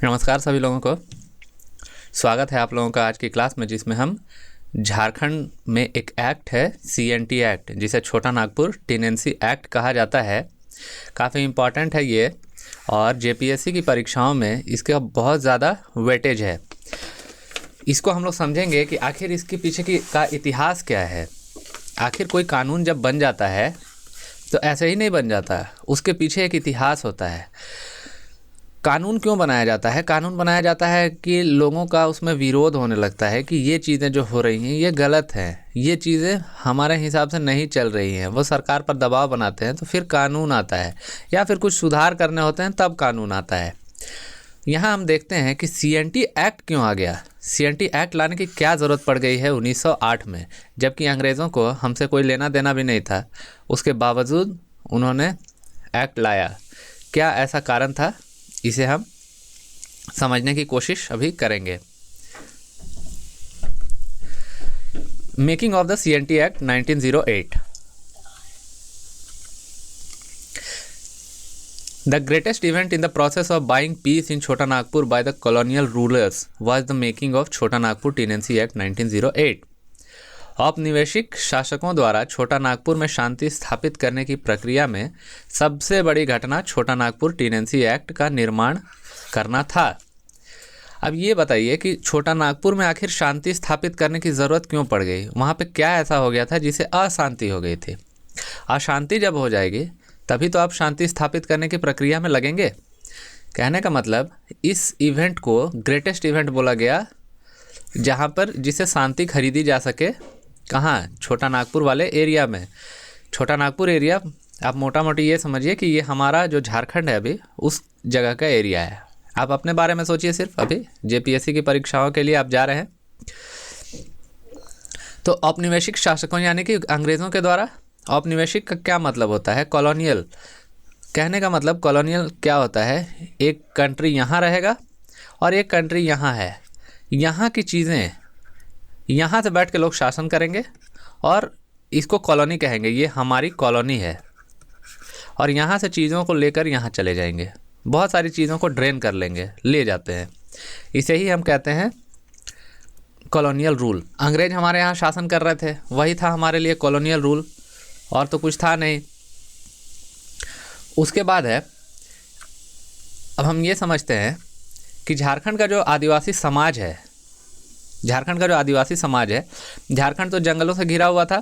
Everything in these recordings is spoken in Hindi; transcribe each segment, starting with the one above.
नमस्कार सभी लोगों को। स्वागत है आप लोगों का आज की क्लास में, जिसमें हम झारखंड में एक एक्ट है CNT एक्ट, जिसे छोटा नागपुर टेनेंसी एक्ट कहा जाता है। काफ़ी इम्पॉर्टेंट है ये, और JPSC की परीक्षाओं में इसका बहुत ज़्यादा वेटेज है। इसको हम लोग समझेंगे कि आखिर इसके पीछे का इतिहास क्या है। आखिर कोई कानून जब बन जाता है तो ऐसे ही नहीं बन जाता, उसके पीछे एक इतिहास होता है। कानून क्यों बनाया जाता है? कानून बनाया जाता है कि लोगों का उसमें विरोध होने लगता है कि ये चीज़ें जो हो रही हैं ये गलत हैं, ये चीज़ें हमारे हिसाब से नहीं चल रही हैं। वो सरकार पर दबाव बनाते हैं तो फिर कानून आता है, या फिर कुछ सुधार करने होते हैं तब कानून आता है। यहाँ हम देखते हैं कि CNT एक्ट क्यों आ गया। CNT एक्ट लाने की क्या ज़रूरत पड़ गई है 1908 में, जबकि अंग्रेज़ों को हमसे कोई लेना देना भी नहीं था। उसके बावजूद उन्होंने एक्ट लाया। क्या ऐसा कारण था? इसे हम समझने की कोशिश अभी करेंगे। Making of the CNT act 1908। The greatest event in the process of buying peace in Chota Nagpur by the colonial rulers was the making of Chota Nagpur Tenancy Act 1908। औपनिवेशिक शासकों द्वारा छोटा नागपुर में शांति स्थापित करने की प्रक्रिया में सबसे बड़ी घटना छोटा नागपुर टेनेंसी एक्ट का निर्माण करना था। अब ये बताइए कि छोटा नागपुर में आखिर शांति स्थापित करने की ज़रूरत क्यों पड़ गई? वहाँ पे क्या ऐसा हो गया था जिसे अशांति हो गई थी? अशांति जब हो जाएगी तभी तो आप शांति स्थापित करने की प्रक्रिया में लगेंगे। कहने का मतलब, इस इवेंट को ग्रेटेस्ट इवेंट बोला गया जहाँ पर जिसे शांति खरीदी जा सके। कहाँ? छोटा नागपुर वाले एरिया में। छोटा नागपुर एरिया आप मोटा मोटी ये समझिए कि ये हमारा जो झारखंड है अभी उस जगह का एरिया है। आप अपने बारे में सोचिए, सिर्फ अभी JPSC की परीक्षाओं के लिए आप जा रहे हैं। तो औपनिवेशिक शासकों यानी कि अंग्रेज़ों के द्वारा। औपनिवेशिक का क्या मतलब होता है? कॉलोनियल। कहने का मतलब कॉलोनियल क्या होता है? एक कंट्री यहाँ रहेगा और एक कंट्री यहाँ है। यहाँ की चीज़ें यहाँ से बैठ के लोग शासन करेंगे और इसको कॉलोनी कहेंगे। ये हमारी कॉलोनी है, और यहाँ से चीज़ों को लेकर यहाँ चले जाएंगे। बहुत सारी चीज़ों को ड्रेन कर लेंगे, ले जाते हैं। इसे ही हम कहते हैं कॉलोनियल रूल। अंग्रेज हमारे यहाँ शासन कर रहे थे, वही था हमारे लिए कॉलोनियल रूल, और तो कुछ था नहीं। उसके बाद है, अब हम ये समझते हैं कि झारखंड का जो आदिवासी समाज है, झारखंड तो जंगलों से घिरा हुआ था।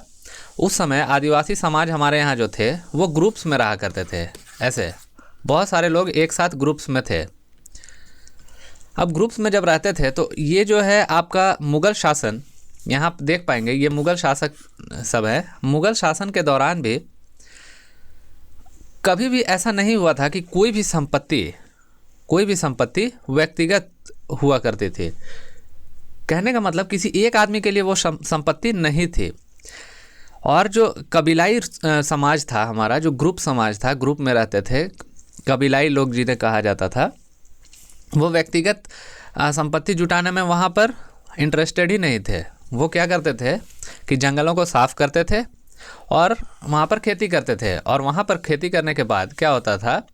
उस समय आदिवासी समाज हमारे यहाँ जो थे वो ग्रुप्स में रहा करते थे। ऐसे बहुत सारे लोग एक साथ ग्रुप्स में थे। अब ग्रुप्स में जब रहते थे तो ये जो है आपका मुग़ल शासन, यहाँ आप देख पाएंगे ये मुग़ल शासक सब है। मुग़ल शासन के दौरान भी कभी भी ऐसा नहीं हुआ था कि कोई भी संपत्ति व्यक्तिगत हुआ करती थी। कहने का मतलब किसी एक आदमी के लिए वो संपत्ति नहीं थी। और जो कबीलाई समाज था हमारा, जो ग्रुप समाज था, ग्रुप में रहते थे कबीलाई लोग जिन्हें कहा जाता था, वो व्यक्तिगत संपत्ति जुटाने में वहाँ पर इंटरेस्टेड ही नहीं थे। वो क्या करते थे कि जंगलों को साफ़ करते थे और वहाँ पर खेती करते थे। और वहाँ पर खेती करने के बाद क्या होता था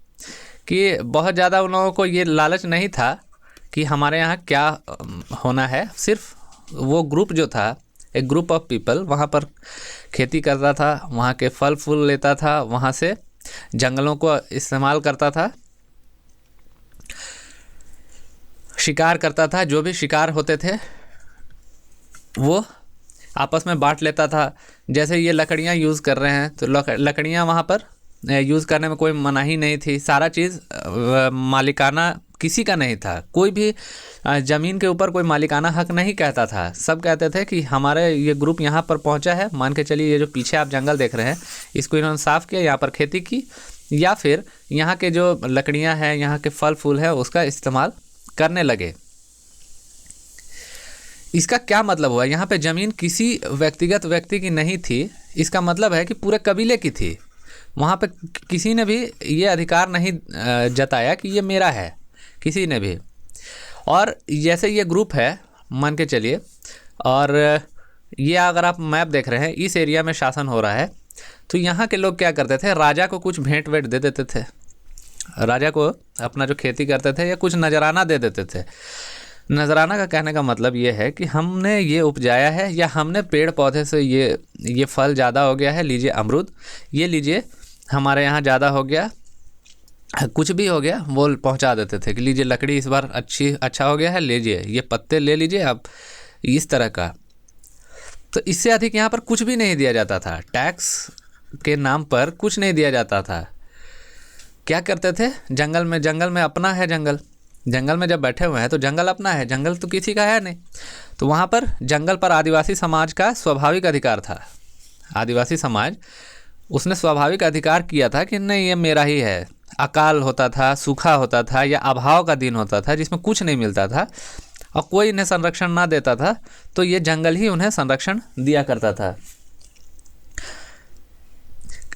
कि बहुत ज़्यादा उन लोगों को ये लालच नहीं था कि हमारे यहाँ क्या होना है। सिर्फ वो ग्रुप जो था, एक ग्रुप ऑफ पीपल वहाँ पर खेती करता था, वहाँ के फल फूल लेता था, वहाँ से जंगलों को इस्तेमाल करता था, शिकार करता था। जो भी शिकार होते थे वो आपस में बांट लेता था। जैसे ये लकड़ियाँ यूज़ कर रहे हैं तो लकड़ियाँ वहाँ पर यूज़ करने में कोई मनाही नहीं थी। सारा चीज़ मालिकाना किसी का नहीं था। कोई भी ज़मीन के ऊपर कोई मालिकाना हक नहीं कहता था। सब कहते थे कि हमारे ये ग्रुप यहाँ पर पहुँचा है, मान के चलिए ये जो पीछे आप जंगल देख रहे हैं इसको इन्होंने साफ़ किया, यहाँ पर खेती की, या फिर यहाँ के जो लकड़ियाँ हैं, यहाँ के फल फूल है, उसका इस्तेमाल करने लगे। इसका क्या मतलब हुआ? यहाँ पे ज़मीन किसी व्यक्तिगत व्यक्ति की नहीं थी। इसका मतलब है कि पूरे कबीले की थी। वहाँ पे किसी ने भी ये अधिकार नहीं जताया कि ये मेरा है, किसी ने भी। और जैसे ये ग्रुप है मान के चलिए, और ये अगर आप मैप देख रहे हैं, इस एरिया में शासन हो रहा है, तो यहाँ के लोग क्या करते थे? राजा को कुछ भेंट वेंट दे देते थे। राजा को अपना जो खेती करते थे या कुछ नजराना दे देते थे। नजराना का कहने का मतलब ये है कि हमने ये उपजाया है या हमने पेड़ पौधे से ये फल ज़्यादा हो गया है, लीजिए अमरूद, ये लीजिए हमारे यहाँ ज़्यादा हो गया, कुछ भी हो गया वो पहुँचा देते थे कि लीजिए लकड़ी इस बार अच्छा हो गया है, लीजिए ये पत्ते ले लीजिए आप, इस तरह का। तो इससे अधिक यहाँ पर कुछ भी नहीं दिया जाता था, टैक्स के नाम पर कुछ नहीं दिया जाता था। क्या करते थे, जंगल में अपना है, जंगल में जब बैठे हुए हैं तो जंगल अपना है, जंगल तो किसी का है नहीं, तो वहाँ पर जंगल पर आदिवासी समाज का स्वाभाविक अधिकार था। आदिवासी समाज उसने स्वाभाविक अधिकार किया था कि नहीं ये मेरा ही है। अकाल होता था, सूखा होता था या अभाव का दिन होता था जिसमें कुछ नहीं मिलता था और कोई इन्हें संरक्षण ना देता था, तो ये जंगल ही उन्हें संरक्षण दिया करता था।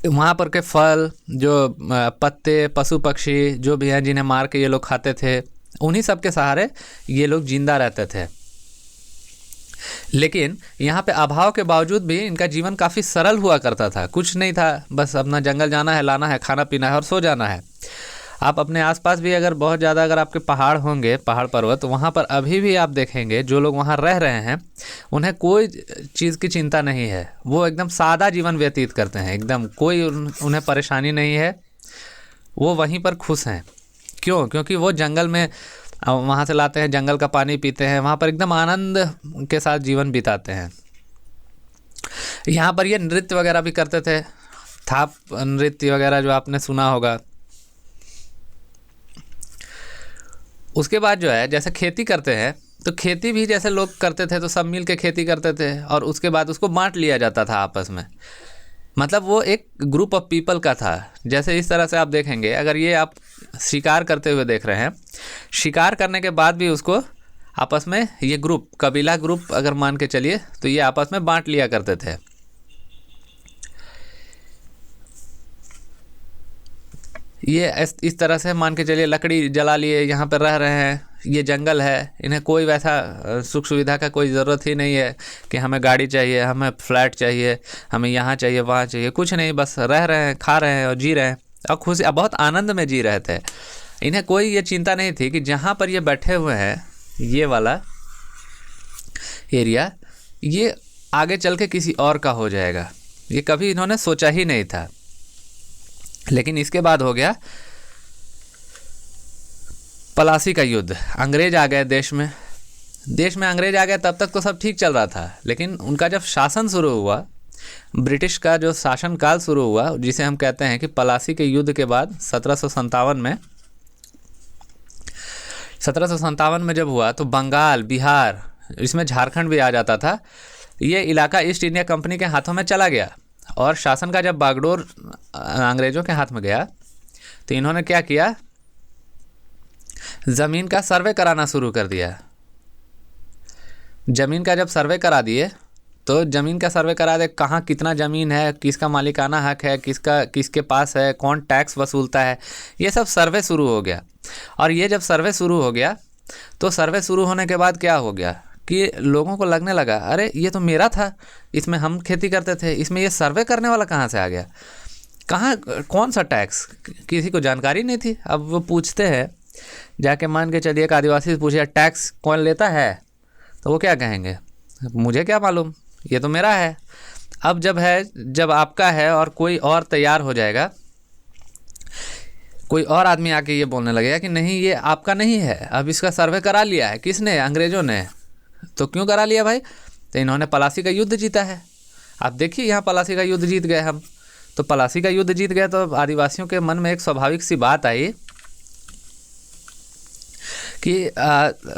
वहाँ पर के फल, जो पत्ते, पशु पक्षी जो भी हैं जिन्हें मार के ये लोग खाते थे, उन्हीं सब के सहारे ये लोग जिंदा रहते थे। लेकिन यहाँ पे अभाव के बावजूद भी इनका जीवन काफ़ी सरल हुआ करता था। कुछ नहीं था, बस अपना जंगल जाना है, लाना है, खाना पीना है और सो जाना है। आप अपने आसपास भी अगर बहुत ज़्यादा अगर आपके पहाड़ होंगे, पहाड़ पर्वत, तो वहाँ पर अभी भी आप देखेंगे जो लोग वहाँ रह रहे हैं उन्हें कोई चीज़ की चिंता नहीं है, वो एकदम सादा जीवन व्यतीत करते हैं, एकदम कोई उन्हें परेशानी नहीं है, वो वहीं पर खुश हैं। क्यों? क्योंकि वो जंगल में वहाँ से लाते हैं, जंगल का पानी पीते हैं, वहाँ पर एकदम आनंद के साथ जीवन बिताते हैं। यहाँ पर ये नृत्य वगैरह भी करते थे, थाप नृत्य वगैरह जो आपने सुना होगा। उसके बाद जो है जैसे खेती करते हैं, तो खेती भी जैसे लोग करते थे तो सब मिल के खेती करते थे और उसके बाद उसको बांट लिया जाता था आपस में। मतलब वो एक ग्रुप ऑफ पीपल का था। जैसे इस तरह से आप देखेंगे, अगर ये आप शिकार करते हुए देख रहे हैं, शिकार करने के बाद भी उसको आपस में ये ग्रुप, कबीला ग्रुप अगर मान के चलिए, तो ये आपस में बांट लिया करते थे। ये इस तरह से मान के चलिए, लकड़ी जला लिए, यहाँ पर रह रहे हैं, ये जंगल है, इन्हें कोई वैसा सुख सुविधा का कोई ज़रूरत ही नहीं है कि हमें गाड़ी चाहिए, हमें फ्लैट चाहिए, हमें यहाँ चाहिए, वहाँ चाहिए, कुछ नहीं, बस रह रहे हैं, खा रहे हैं और जी रहे हैं और खुश, बहुत आनंद में जी रहे थे। इन्हें कोई ये चिंता नहीं थी कि जहाँ पर ये बैठे हुए हैं, ये वाला एरिया, ये आगे चल के किसी और का हो जाएगा, ये कभी इन्होंने सोचा ही नहीं था। लेकिन इसके बाद हो गया पलासी का युद्ध। अंग्रेज आ गए देश में अंग्रेज आ गए, तब तक तो सब ठीक चल रहा था। लेकिन उनका जब शासन शुरू हुआ, ब्रिटिश का जो शासनकाल शुरू हुआ, जिसे हम कहते हैं कि पलासी के युद्ध के बाद 1757 में जब हुआ, तो बंगाल, बिहार, इसमें झारखंड भी आ जाता था, ये इलाका ईस्ट इंडिया कंपनी के हाथों में चला गया। और शासन का जब बागडोर अंग्रेज़ों के हाथ में गया, तो इन्होंने क्या किया, ज़मीन का सर्वे कराना शुरू कर दिया। ज़मीन का जब सर्वे करा दिए, तो ज़मीन का सर्वे करा दे, कहाँ कितना ज़मीन है, किसका मालिकाना हक है, किसके पास है, कौन टैक्स वसूलता है, ये सब सर्वे शुरू हो गया। और ये जब सर्वे शुरू हो गया, तो सर्वे शुरू होने के बाद क्या हो गया कि लोगों को लगने लगा, अरे ये तो मेरा था, इसमें हम खेती करते थे, इसमें ये सर्वे करने वाला कहाँ से आ गया, कहाँ कौन सा टैक्स, किसी को जानकारी नहीं थी। अब वो पूछते हैं, जाके मान के चलिए एक आदिवासी से पूछे टैक्स कौन लेता है, तो वो क्या कहेंगे, मुझे क्या मालूम, ये तो मेरा है। अब जब आपका है और कोई और तैयार हो जाएगा, कोई और आदमी आके ये बोलने लगेगा कि नहीं ये आपका नहीं है, अब इसका सर्वे करा लिया है, किसने, अंग्रेज़ों ने। तो क्यों करा लिया भाई, तो इन्होंने पलासी का युद्ध जीता है। आप देखिए यहाँ पलासी का युद्ध जीत गए हम, तो पलासी का युद्ध जीत गए, तो आदिवासियों के मन में एक स्वाभाविक सी बात आई कि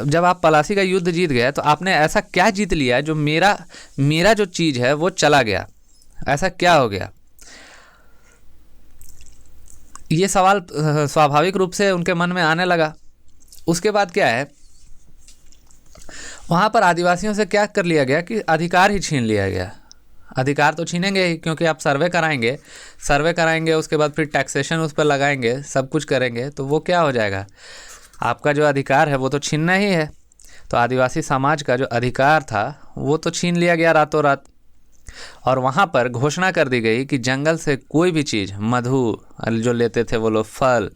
जब आप पलासी का युद्ध जीत गए, तो आपने ऐसा क्या जीत लिया जो मेरा जो चीज़ है वो चला गया, ऐसा क्या हो गया। ये सवाल स्वाभाविक रूप से उनके मन में आने लगा। उसके बाद क्या है, वहाँ पर आदिवासियों से क्या कर लिया गया कि अधिकार ही छीन लिया गया। अधिकार तो छीनेंगे ही, क्योंकि आप सर्वे कराएंगे, उसके बाद फिर टैक्सेशन उस पर लगाएंगे, सब कुछ करेंगे, तो वो क्या हो जाएगा, आपका जो अधिकार है वो तो छीनना ही है। तो आदिवासी समाज का जो अधिकार था वो तो छीन लिया गया रातों रात। और वहाँ पर घोषणा कर दी गई कि जंगल से कोई भी चीज़, मधु जो लेते थे वो लोग, फल,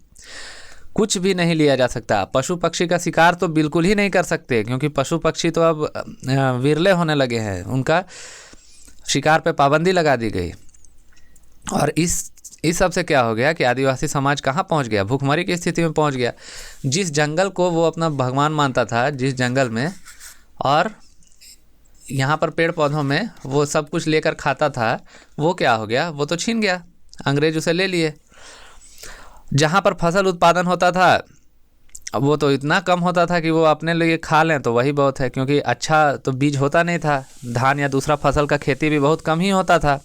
कुछ भी नहीं लिया जा सकता। पशु पक्षी का शिकार तो बिल्कुल ही नहीं कर सकते, क्योंकि पशु पक्षी तो अब विरले होने लगे हैं, उनका शिकार पे पाबंदी लगा दी गई। और इस सब से क्या हो गया कि आदिवासी समाज कहाँ पहुँच गया, भूखमरी की स्थिति में पहुँच गया। जिस जंगल को वो अपना भगवान मानता था, जिस जंगल में और यहाँ पर पेड़ पौधों में वो सब कुछ लेकर खाता था, वो क्या हो गया, वो तो छीन गया, अंग्रेज उसे ले लिए। जहाँ पर फसल उत्पादन होता था वो तो इतना कम होता था कि वो अपने लिए खा लें तो वही बहुत है, क्योंकि अच्छा तो बीज होता नहीं था, धान या दूसरा फसल का खेती भी बहुत कम ही होता था।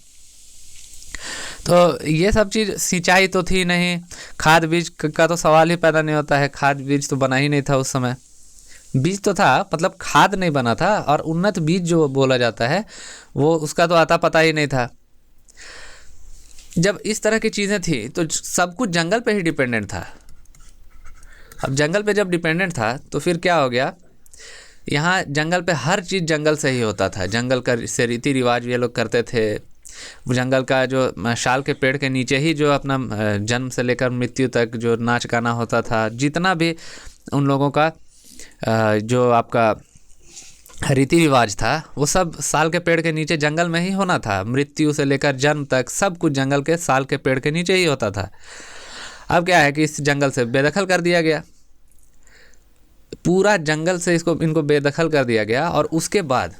तो ये सब चीज़, सिंचाई तो थी नहीं, खाद बीज का तो सवाल ही पैदा नहीं होता है, खाद बीज तो बना ही नहीं था उस समय। बीज तो था, मतलब खाद नहीं बना था, और उन्नत बीज जो बोला जाता है वो उसका तो आता पता ही नहीं था। जब इस तरह की चीज़ें थी तो सब कुछ जंगल पे ही डिपेंडेंट था। अब जंगल पे जब डिपेंडेंट था तो फिर क्या हो गया, यहाँ जंगल पे हर चीज़ जंगल से ही होता था। जंगल का से रीति रिवाज ये लोग करते थे। जंगल का जो शाल के पेड़ के नीचे ही जो अपना जन्म से लेकर मृत्यु तक जो नाच गाना होता था, जितना भी उन लोगों का जो आपका रीति रिवाज था, वो सब साल के पेड़ के नीचे जंगल में ही होना था। मृत्यु से लेकर जन्म तक सब कुछ जंगल के साल के पेड़ के नीचे ही होता था। अब क्या है कि इस जंगल से बेदखल कर दिया गया, पूरा जंगल से इनको बेदखल कर दिया गया। और उसके बाद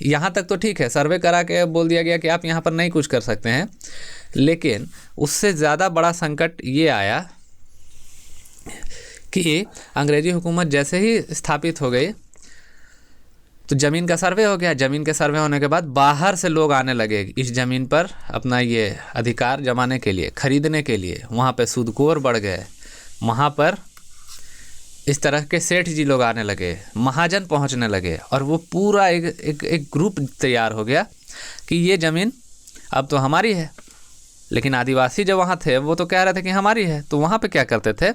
यहाँ तक तो ठीक है, सर्वे करा के बोल दिया गया कि आप यहाँ पर नहीं कुछ कर सकते हैं, लेकिन उससे ज़्यादा बड़ा संकट ये आया कि अंग्रेजी हुकूमत जैसे ही स्थापित हो गई तो ज़मीन का सर्वे हो गया। ज़मीन के सर्वे होने के बाद बाहर से लोग आने लगे इस ज़मीन पर अपना ये अधिकार जमाने के लिए, ख़रीदने के लिए। वहाँ पे सूदखोर बढ़ गए, वहाँ पर इस तरह के सेठ जी लोग आने लगे, महाजन पहुँचने लगे, और वो पूरा एक ग्रुप तैयार हो गया कि ये ज़मीन अब तो हमारी है। लेकिन आदिवासी जो वहाँ थे वो तो कह रहे थे कि हमारी है। तो वहाँ पे क्या करते थे,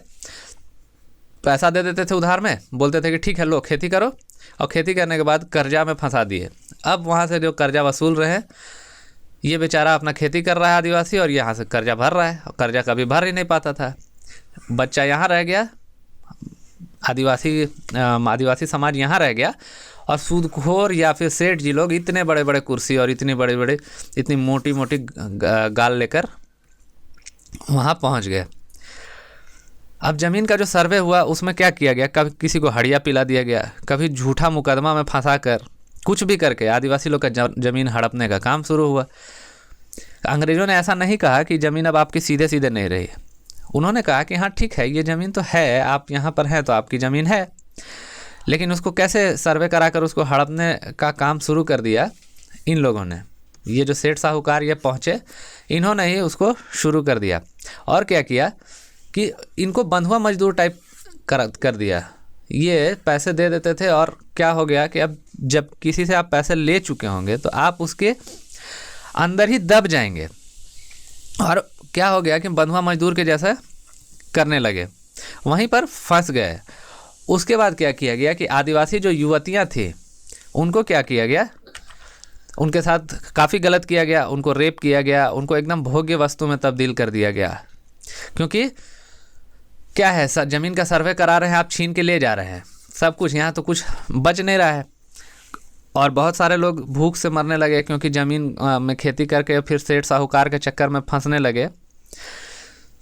पैसा दे देते थे उधार में, बोलते थे कि ठीक है लो खेती करो, और खेती करने के बाद कर्जा में फंसा दिए। अब वहाँ से जो कर्जा वसूल रहे हैं, ये बेचारा अपना खेती कर रहा है आदिवासी, और यहाँ से कर्जा भर रहा है, और कर्जा कभी भर ही नहीं पाता था। बच्चा यहाँ रह गया, आदिवासी समाज यहाँ रह गया, और सूदखोर या फिर सेठ जी लोग इतने बड़े बड़े कुर्सी और इतनी मोटी मोटी गाल लेकर वहाँ पहुँच गए। अब ज़मीन का जो सर्वे हुआ उसमें क्या किया गया, कभी किसी को हड़िया पिला दिया गया, कभी झूठा मुकदमा में फंसा कर कुछ भी करके आदिवासी लोग का ज़मीन हड़पने का काम शुरू हुआ। अंग्रेज़ों ने ऐसा नहीं कहा कि ज़मीन अब आपकी सीधे सीधे नहीं रही। उन्होंने कहा कि हाँ ठीक है, ये ज़मीन तो है, आप यहाँ पर हैं तो आपकी ज़मीन है, लेकिन उसको कैसे सर्वे करा कर उसको हड़पने का काम शुरू कर दिया इन लोगों ने। ये जो सेठ साहूकार ये पहुँचे, इन्होंने ही उसको शुरू कर दिया। और क्या किया कि इनको बंधुआ मजदूर टाइप कर दिया। ये पैसे दे देते थे, और क्या हो गया कि अब जब किसी से आप पैसे ले चुके होंगे तो आप उसके अंदर ही दब जाएंगे, और क्या हो गया कि बंधुआ मजदूर के जैसा करने लगे, वहीं पर फंस गए। उसके बाद क्या किया गया कि आदिवासी जो युवतियाँ थी उनको क्या किया गया, उनके साथ काफ़ी गलत किया गया, उनको रेप किया गया, उनको एकदम भोग्य वस्तु में तब्दील कर दिया गया। क्योंकि क्या है, ज़मीन का सर्वे करा रहे हैं, आप छीन के ले जा रहे हैं सब कुछ, यहाँ तो कुछ बच नहीं रहा है। और बहुत सारे लोग भूख से मरने लगे, क्योंकि ज़मीन में खेती करके फिर सेठ साहूकार के चक्कर में फंसने लगे।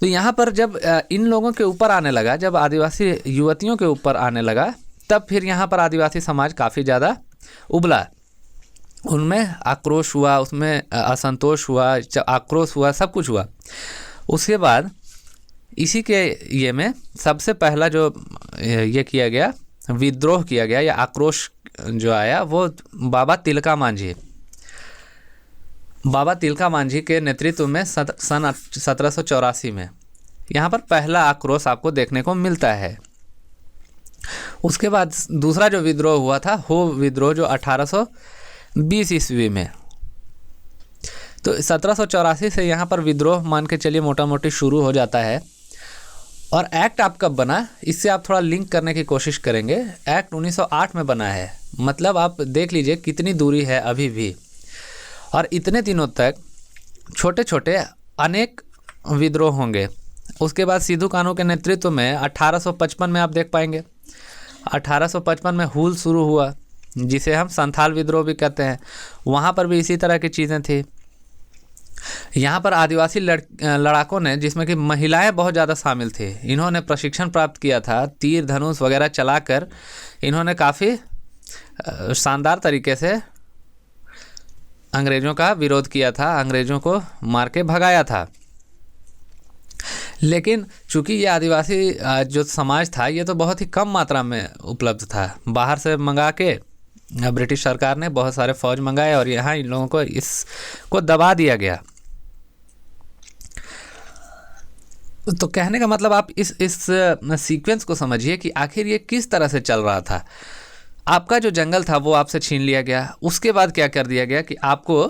तो यहाँ पर जब इन लोगों के ऊपर आने लगा, जब आदिवासी युवतियों के ऊपर आने लगा, तब फिर यहाँ पर आदिवासी समाज काफ़ी ज़्यादा उबला। उनमें आक्रोश हुआ, उसमें असंतोष हुआ, आक्रोश हुआ, सब कुछ हुआ। उसके बाद इसी के ये में सबसे पहला जो ये किया गया, विद्रोह किया गया या आक्रोश जो आया, वो बाबा तिलका मांझी के नेतृत्व में सन 1784 में यहाँ पर पहला आक्रोश आपको देखने को मिलता है। उसके बाद दूसरा जो विद्रोह हुआ था, हो विद्रोह, जो 1820 ईस्वी में। तो 1784 से यहाँ पर विद्रोह मान के चलिए मोटा मोटी शुरू हो जाता है। और एक्ट आप कब बना, इससे आप थोड़ा लिंक करने की कोशिश करेंगे। एक्ट 1908 में बना है, मतलब आप देख लीजिए कितनी दूरी है अभी भी। और इतने दिनों तक छोटे छोटे अनेक विद्रोह होंगे, उसके बाद सिद्धू कान्हू के नेतृत्व में 1855 में आप देख पाएंगे 1855 में हुल शुरू हुआ, जिसे हम संथाल विद्रोह भी कहते हैं। वहाँ पर भी इसी तरह की चीज़ें थी। यहाँ पर आदिवासी लड़ाकों ने, जिसमें कि महिलाएं बहुत ज़्यादा शामिल थी, इन्होंने प्रशिक्षण प्राप्त किया था। तीर धनुष वगैरह चलाकर इन्होंने काफ़ी शानदार तरीके से अंग्रेज़ों का विरोध किया था, अंग्रेज़ों को मार के भगाया था। लेकिन चूंकि ये आदिवासी जो समाज था ये तो बहुत ही कम मात्रा में उपलब्ध था। बाहर से मंगा के ब्रिटिश सरकार ने बहुत सारे फौज मंगाए और यहाँ इन लोगों को इसको दबा दिया गया। तो कहने का मतलब आप इस सीक्वेंस को समझिए कि आखिर ये किस तरह से चल रहा था। आपका जो जंगल था वो आपसे छीन लिया गया। उसके बाद क्या कर दिया गया कि आपको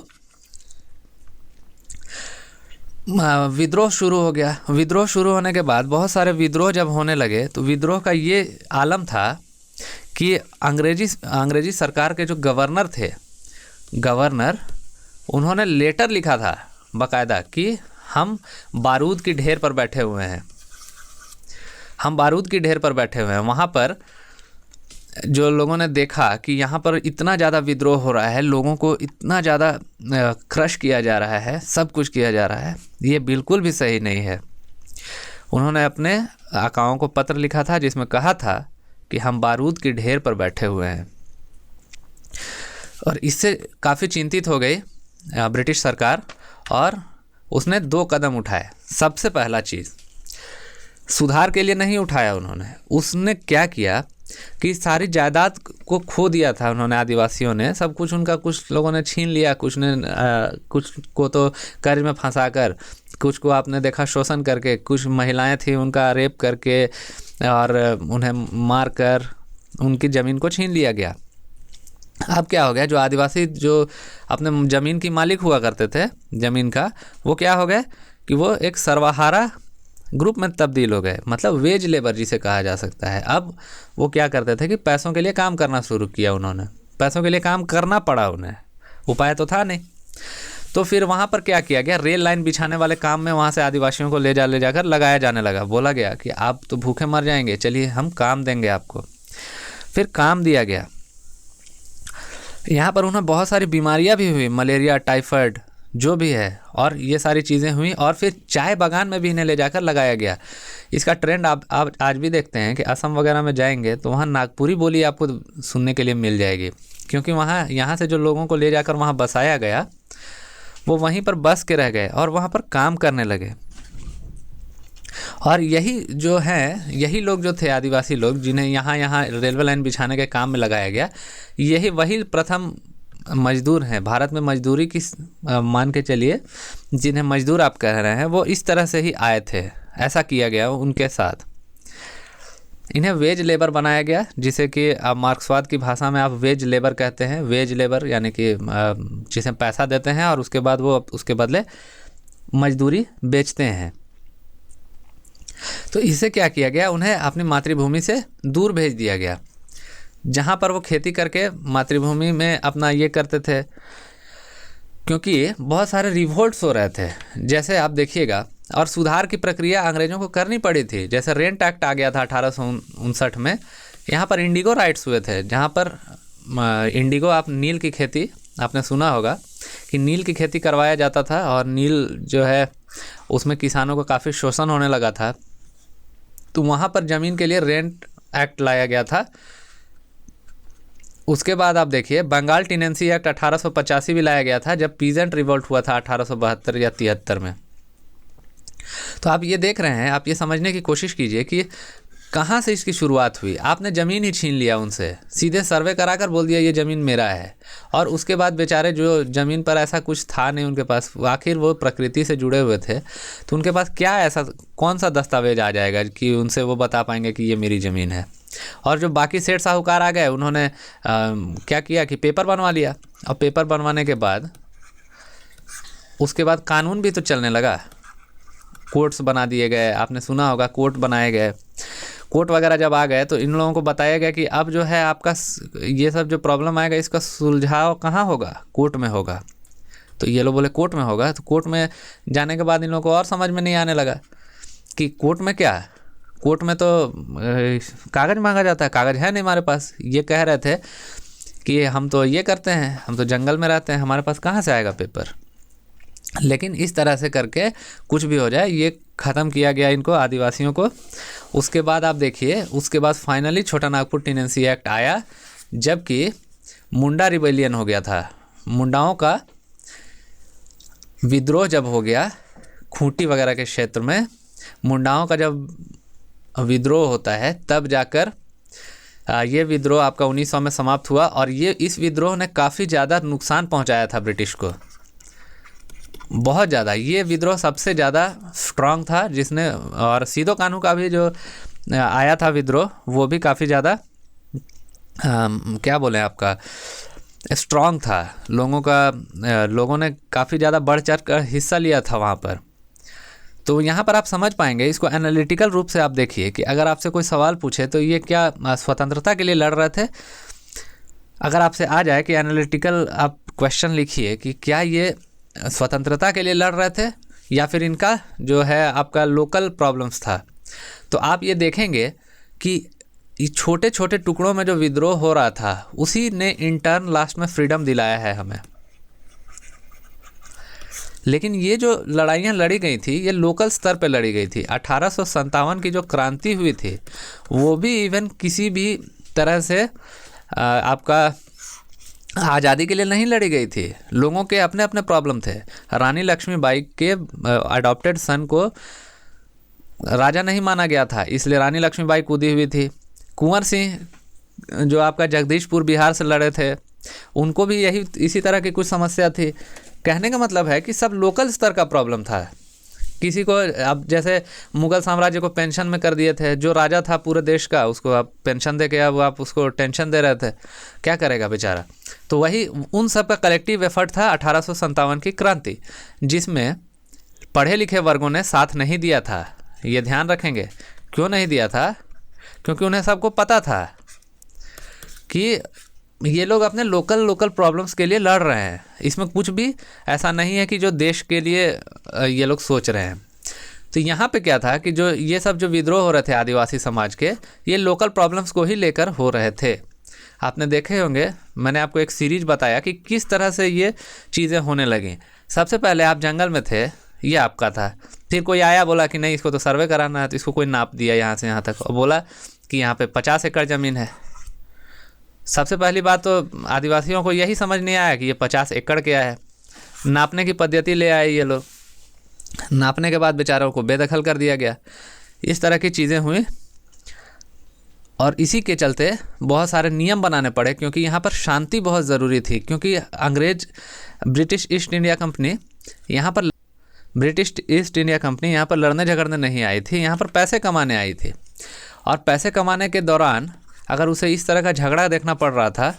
विद्रोह शुरू हो गया। विद्रोह शुरू होने के बाद बहुत सारे विद्रोह जब होने लगे तो विद्रोह का ये आलम था कि अंग्रेजी सरकार के जो गवर्नर थे, उन्होंने लेटर लिखा था बाकायदा कि हम बारूद की ढेर पर बैठे हुए हैं, हम बारूद की ढेर पर बैठे हुए हैं। वहाँ पर जो लोगों ने देखा कि यहाँ पर इतना ज़्यादा विद्रोह हो रहा है, लोगों को इतना ज़्यादा क्रश किया जा रहा है, सब कुछ किया जा रहा है, ये बिल्कुल भी सही नहीं है। उन्होंने अपने आकाओं को पत्र लिखा था जिसमें कहा था कि हम बारूद की ढेर पर बैठे हुए हैं। और इससे काफ़ी चिंतित हो गई ब्रिटिश सरकार और उसने 2 कदम उठाए। सबसे पहला चीज़, सुधार के लिए नहीं उठाया उसने क्या किया कि सारी जायदाद को खो दिया था उन्होंने। आदिवासियों ने सब कुछ उनका, कुछ लोगों ने छीन लिया, कुछ को तो कर्ज में फंसाकर, कुछ को आपने देखा शोषण करके, कुछ महिलाएं थी उनका रेप करके और उन्हें मार कर उनकी ज़मीन को छीन लिया गया। अब क्या हो गया, जो आदिवासी जो अपने ज़मीन की मालिक हुआ करते थे ज़मीन का, वो क्या हो गए कि वो एक सर्वहारा ग्रुप में तब्दील हो गए, मतलब वेज लेबर जिसे कहा जा सकता है। अब वो क्या करते थे कि पैसों के लिए काम करना शुरू किया उन्होंने, पैसों के लिए काम करना पड़ा उन्हें, उपाय तो था नहीं। तो फिर वहाँ पर क्या किया गया, रेल लाइन बिछाने वाले काम में वहाँ से आदिवासियों को ले जाकर लगाया जाने लगा। बोला गया कि आप तो भूखे मर जाएंगे, चलिए हम काम देंगे आपको। फिर काम दिया गया। यहाँ पर उन्हें बहुत सारी बीमारियाँ भी हुई, मलेरिया, टाइफाइड जो भी है, और ये सारी चीज़ें हुई। और फिर चाय बागान में भी इन्हें ले जाकर लगाया गया। इसका ट्रेंड आप आज भी देखते हैं कि असम वगैरह में जाएंगे तो वहाँ नागपुरी बोली आपको सुनने के लिए मिल जाएगी, क्योंकि वहाँ यहाँ से जो लोगों को ले जाकर वहाँ बसाया गया वो वहीं पर बस के रह गए और वहाँ पर काम करने लगे। और यही लोग जो थे आदिवासी लोग, जिन्हें यहाँ रेलवे लाइन बिछाने के काम में लगाया गया, वही प्रथम मजदूर हैं। भारत में मजदूरी की मान के चलिए, जिन्हें मजदूर आप कह रहे हैं, वो इस तरह से ही आए थे। ऐसा किया गया उनके साथ। इन्हें वेज लेबर बनाया गया, जिसे कि आप मार्क्सवाद की भाषा में आप वेज लेबर कहते हैं। वेज लेबर यानी कि जिसे पैसा देते हैं और उसके बाद वो उसके बदले मजदूरी बेचते हैं। तो इससे क्या किया गया, उन्हें अपनी मातृभूमि से दूर भेज दिया गया, जहाँ पर वो खेती करके मातृभूमि में अपना ये करते थे। क्योंकि बहुत सारे रिवोल्ट्स हो रहे थे, जैसे आप देखिएगा, और सुधार की प्रक्रिया अंग्रेज़ों को करनी पड़ी थी। जैसे रेंट एक्ट आ गया था 1859 में। यहाँ पर इंडिगो राइट्स हुए थे, जहाँ पर इंडिगो, आप नील की खेती आपने सुना होगा कि नील की खेती करवाया जाता था, और नील जो है उसमें किसानों को काफ़ी शोषण होने लगा था। तो वहाँ पर ज़मीन के लिए रेंट एक्ट लाया गया था। उसके बाद आप देखिए बंगाल टेनेंसी एक्ट 1885 भी लाया गया था, जब पीजेंट रिवोल्ट हुआ था 1872 या 73 में। तो आप ये देख रहे हैं, आप ये समझने की कोशिश कीजिए कि कहाँ से इसकी शुरुआत हुई। आपने ज़मीन ही छीन लिया उनसे, सीधे सर्वे कराकर बोल दिया ये ज़मीन मेरा है। और उसके बाद बेचारे जो ज़मीन पर ऐसा कुछ था नहीं उनके पास, आखिर वो प्रकृति से जुड़े हुए थे, तो उनके पास क्या ऐसा कौन सा दस्तावेज आ जाएगा कि उनसे वो बता पाएंगे कि ये मेरी ज़मीन है। और जो बाकी सेठ साहूकार आ गए, उन्होंने क्या किया कि पेपर बनवा लिया। और पेपर बनवाने के बाद उसके बाद कानून भी तो चलने लगा, कोर्ट्स बना दिए गए। आपने सुना होगा कोर्ट बनाए गए। कोर्ट वगैरह जब आ गए तो इन लोगों को बताया गया कि अब जो है आपका ये सब जो प्रॉब्लम आएगा इसका सुलझाव कहाँ होगा, कोर्ट में होगा। तो ये लोग बोले कोर्ट में होगा। तो कोर्ट में जाने के बाद इन लोगों को और समझ में नहीं आने लगा कि कोर्ट में क्या, कोर्ट में तो कागज़ मांगा जाता है, कागज़ है नहीं हमारे पास। ये कह रहे थे कि हम तो ये करते हैं, हम तो जंगल में रहते हैं, हमारे पास कहाँ से आएगा पेपर। लेकिन इस तरह से करके कुछ भी हो जाए, ये ख़त्म किया गया इनको, आदिवासियों को। उसके बाद आप देखिए, उसके बाद फाइनली छोटा नागपुर टेनेंसी एक्ट आया, जबकि मुंडा रिबेलियन हो गया था। मुंडाओं का विद्रोह जब हो गया खूंटी वगैरह के क्षेत्र में, मुंडाओं का जब विद्रोह होता है तब जाकर ये विद्रोह आपका 1900 में समाप्त हुआ। और ये इस विद्रोह ने काफ़ी ज़्यादा नुकसान पहुंचाया था ब्रिटिश को, बहुत ज़्यादा। ये विद्रोह सबसे ज़्यादा स्ट्रांग था जिसने, और सीधो कानू का भी जो आया था विद्रोह, वो भी काफ़ी ज़्यादा क्या बोलें आपका स्ट्रांग था। लोगों ने काफ़ी ज़्यादा बढ़ चढ़ कर हिस्सा लिया था वहाँ पर। तो यहाँ पर आप समझ पाएंगे इसको एनालिटिकल रूप से। आप देखिए कि अगर आपसे कोई सवाल पूछे तो ये क्या स्वतंत्रता के लिए लड़ रहे थे, अगर आपसे आ जाए कि एनालिटिकल आप क्वेश्चन लिखिए कि क्या ये स्वतंत्रता के लिए लड़ रहे थे या फिर इनका जो है आपका लोकल प्रॉब्लम्स था, तो आप ये देखेंगे कि ये छोटे छोटे टुकड़ों में जो विद्रोह हो रहा था उसी ने इंटर्न लास्ट में फ्रीडम दिलाया है हमें। लेकिन ये जो लड़ाइयाँ लड़ी गई थी ये लोकल स्तर पे लड़ी गई थी। 1857 की जो क्रांति हुई थी वो भी इवन किसी भी तरह से आपका आज़ादी के लिए नहीं लड़ी गई थी। लोगों के अपने अपने प्रॉब्लम थे। रानी लक्ष्मीबाई के अडॉप्टेड सन को राजा नहीं माना गया था, इसलिए रानी लक्ष्मीबाई कूदी हुई थी। कुंवर सिंह जो आपका जगदीशपुर बिहार से लड़े थे, उनको भी यही इसी तरह की कुछ समस्या थी। कहने का मतलब है कि सब लोकल स्तर का प्रॉब्लम था। किसी को, अब जैसे मुग़ल साम्राज्य को पेंशन में कर दिए थे, जो राजा था पूरे देश का उसको आप पेंशन दे के अब आप उसको टेंशन दे रहे थे, क्या करेगा बेचारा। तो वही उन सब का कलेक्टिव एफर्ट था 1857 की क्रांति, जिसमें पढ़े लिखे वर्गों ने साथ नहीं दिया था। ये ध्यान रखेंगे। क्यों नहीं दिया था? क्योंकि उन्हें सबको पता था कि ये लोग अपने लोकल प्रॉब्लम्स के लिए लड़ रहे हैं, इसमें कुछ भी ऐसा नहीं है कि जो देश के लिए ये लोग सोच रहे हैं। तो यहाँ पे क्या था कि जो ये सब जो विद्रोह हो रहे थे आदिवासी समाज के, ये लोकल प्रॉब्लम्स को ही लेकर हो रहे थे। आपने देखे होंगे, मैंने आपको एक सीरीज बताया कि किस तरह से ये चीज़ें होने लगीं। सबसे पहले आप जंगल में थे, ये आपका था, फिर कोई आया बोला कि नहीं इसको तो सर्वे कराना है, तो इसको कोई नाप दिया यहाँ से यहाँ तक और बोला कि यहाँ पे 50 एकड़ ज़मीन है। सबसे पहली बात तो आदिवासियों को यही समझ नहीं आया कि ये 50 एकड़ क्या है। नापने की पद्धति ले आए ये लोग, नापने के बाद बेचारों को बेदखल कर दिया गया। इस तरह की चीज़ें हुई और इसी के चलते बहुत सारे नियम बनाने पड़े, क्योंकि यहाँ पर शांति बहुत ज़रूरी थी। क्योंकि ब्रिटिश ईस्ट इंडिया कंपनी यहाँ पर लड़ने झगड़ने नहीं आई थी, यहाँ पर पैसे कमाने आई थी। और पैसे कमाने के दौरान अगर उसे इस तरह का झगड़ा देखना पड़ रहा था,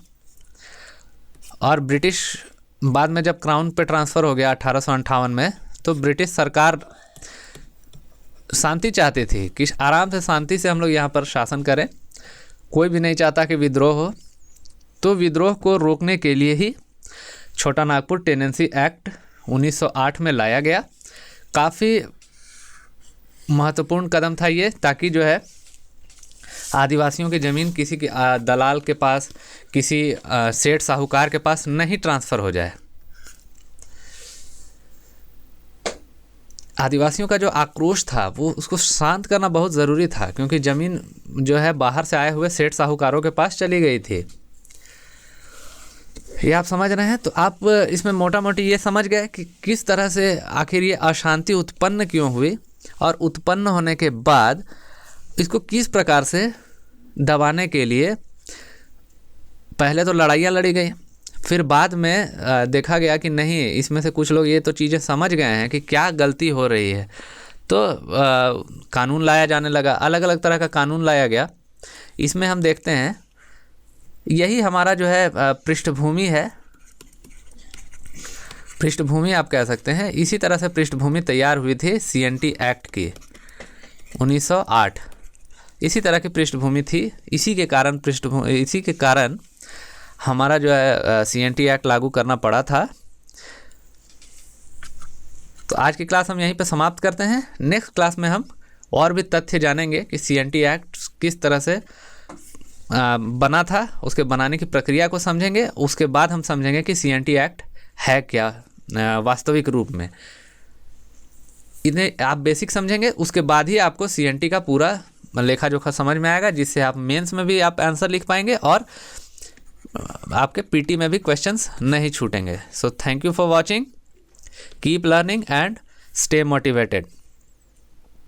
और ब्रिटिश बाद में जब क्राउन पे ट्रांसफ़र हो गया 1858 में, तो ब्रिटिश सरकार शांति चाहती थी कि आराम से शांति से हम लोग यहाँ पर शासन करें, कोई भी नहीं चाहता कि विद्रोह हो। तो विद्रोह को रोकने के लिए ही छोटा नागपुर टेनेंसी एक्ट 1908 में लाया गया। काफ़ी महत्वपूर्ण कदम था ये, ताकि जो है आदिवासियों की ज़मीन किसी के दलाल के पास, किसी सेठ साहूकार के पास नहीं ट्रांसफ़र हो जाए। आदिवासियों का जो आक्रोश था वो उसको शांत करना बहुत ज़रूरी था, क्योंकि ज़मीन जो है बाहर से आए हुए सेठ साहूकारों के पास चली गई थी। ये आप समझ रहे हैं। तो आप इसमें मोटा मोटी ये समझ गए कि किस तरह से आखिर ये अशांति उत्पन्न क्यों हुई, और उत्पन्न होने के बाद इसको किस प्रकार से दबाने के लिए पहले तो लड़ाइयाँ लड़ी गई, फिर बाद में देखा गया कि नहीं, इसमें से कुछ लोग ये तो चीज़ें समझ गए हैं कि क्या गलती हो रही है, तो कानून लाया जाने लगा, अलग अलग तरह का कानून लाया गया। इसमें हम देखते हैं यही हमारा जो है पृष्ठभूमि है, पृष्ठभूमि आप कह सकते हैं। इसी तरह से पृष्ठभूमि तैयार हुई थी CNT एक्ट की 1908, इसी तरह की पृष्ठभूमि थी। इसी के कारण हमारा जो है CNT एक्ट लागू करना पड़ा था। तो आज की क्लास हम यहीं पे समाप्त करते हैं। नेक्स्ट क्लास में हम और भी तथ्य जानेंगे कि CNT एक्ट किस तरह से बना था, उसके बनाने की प्रक्रिया को समझेंगे। उसके बाद हम समझेंगे कि CNT एक्ट है क्या वास्तविक रूप में। इन्हें आप बेसिक समझेंगे, उसके बाद ही आपको CNT का पूरा लेखा जोखा समझ में आएगा, जिससे आप मेंस में भी आप आंसर लिख पाएंगे और आपके PT में भी क्वेश्चंस नहीं छूटेंगे। So thank you for watching, keep learning and stay motivated.